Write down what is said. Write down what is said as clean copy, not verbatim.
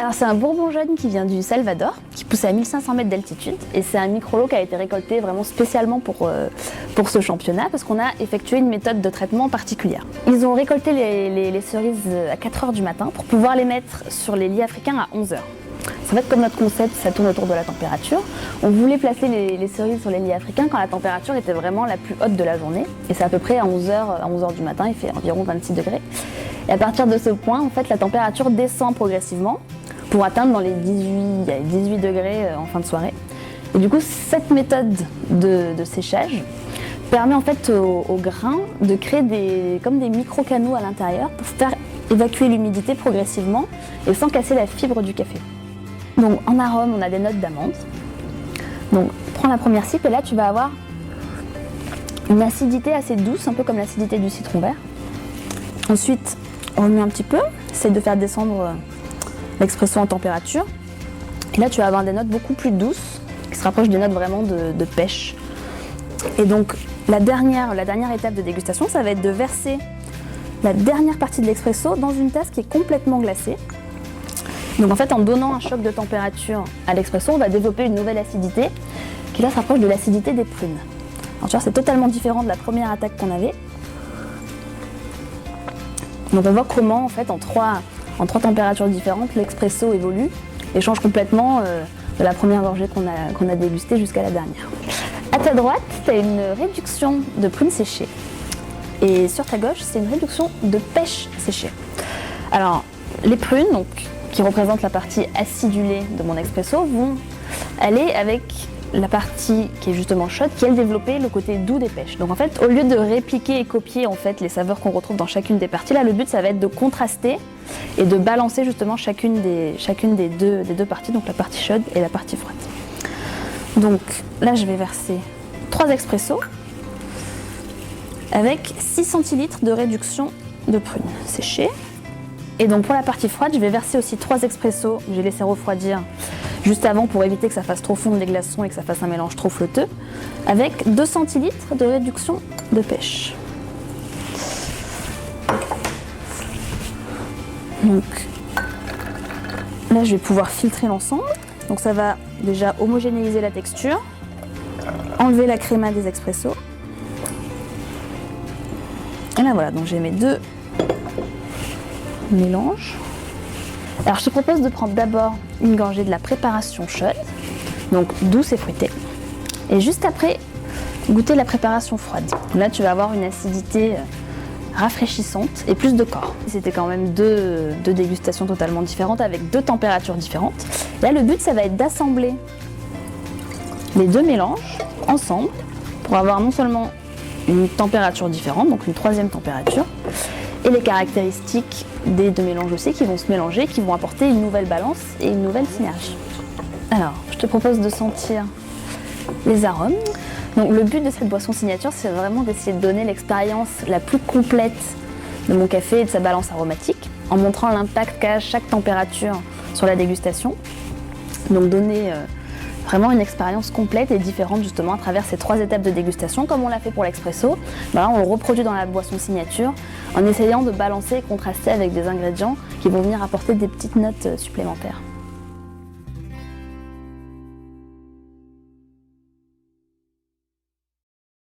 Alors c'est un bourbon jaune qui vient du Salvador, qui pousse à 1500 mètres d'altitude et c'est un micro-lot qui a été récolté vraiment spécialement pour ce championnat parce qu'on a effectué une méthode de traitement particulière. Ils ont récolté les cerises à 4 h du matin pour pouvoir les mettre sur les lits africains à 11 h. En fait, comme notre concept, ça tourne autour de la température, on voulait placer les cerises sur les lits africains quand la température était vraiment la plus haute de la journée. Et c'est à peu près à 11 h du matin, il fait environ 26 degrés. Et à partir de ce point, en fait, la température descend progressivement pour atteindre dans les 18 degrés en fin de soirée. Et du coup, cette méthode de séchage permet en fait aux grains de créer comme des micro-canaux à l'intérieur pour faire évacuer l'humidité progressivement et sans casser la fibre du café. Donc en arôme, on a des notes d'amande. Donc prends la première cible et là tu vas avoir une acidité assez douce, un peu comme l'acidité du citron vert. Ensuite, on remue un petit peu, essaye de faire descendre l'expresso en température. Et là tu vas avoir des notes beaucoup plus douces, qui se rapprochent des notes vraiment de pêche. Et donc la dernière étape de dégustation, ça va être de verser la dernière partie de l'expresso dans une tasse qui est complètement glacée. Donc en fait, en donnant un choc de température à l'expresso, on va développer une nouvelle acidité qui là se rapproche de l'acidité des prunes. Alors tu vois, c'est totalement différent de la première attaque qu'on avait. Donc on voit comment en fait en trois températures différentes, l'expresso évolue et change complètement de la première gorgée qu'on a dégustée jusqu'à la dernière. À ta droite, tu as une réduction de prunes séchées. Et sur ta gauche, c'est une réduction de pêche séchée. Alors, les prunes, donc, qui représentent la partie acidulée de mon expresso, vont aller avec la partie qui est justement chaude, qui elle développait le côté doux des pêches. Donc en fait, au lieu de répliquer et copier en fait les saveurs qu'on retrouve dans chacune des parties, là le but ça va être de contraster et de balancer justement chacune des deux parties, donc la partie chaude et la partie froide. Donc là je vais verser 3 expressos avec 6 centilitres de réduction de prunes séchées. Et donc pour la partie froide, je vais verser aussi 3 expressos que j'ai laissé refroidir juste avant pour éviter que ça fasse trop fondre les glaçons et que ça fasse un mélange trop flotteux, avec 2 centilitres de réduction de pêche. Donc là, je vais pouvoir filtrer l'ensemble. Donc ça va déjà homogénéiser la texture, enlever la créma des expressos. Et là voilà, donc j'ai mes 2 mélange. Alors je te propose de prendre d'abord une gorgée de la préparation chaude, donc douce et fruitée, et juste après goûter la préparation froide. Là tu vas avoir une acidité rafraîchissante et plus de corps. C'était quand même deux dégustations totalement différentes avec 2 températures différentes. Là le but ça va être d'assembler les 2 mélanges ensemble pour avoir non seulement une température différente, donc une 3e température, et les caractéristiques des 2 mélanges aussi qui vont se mélanger, qui vont apporter une nouvelle balance et une nouvelle synergie. Alors, je te propose de sentir les arômes. Donc, le but de cette boisson signature, c'est vraiment d'essayer de donner l'expérience la plus complète de mon café et de sa balance aromatique, en montrant l'impact qu'a chaque température sur la dégustation. Donc, donner vraiment une expérience complète et différente justement à travers ces 3 étapes de dégustation comme on l'a fait pour l'expresso. Ben là, on le reproduit dans la boisson signature en essayant de balancer et contraster avec des ingrédients qui vont venir apporter des petites notes supplémentaires.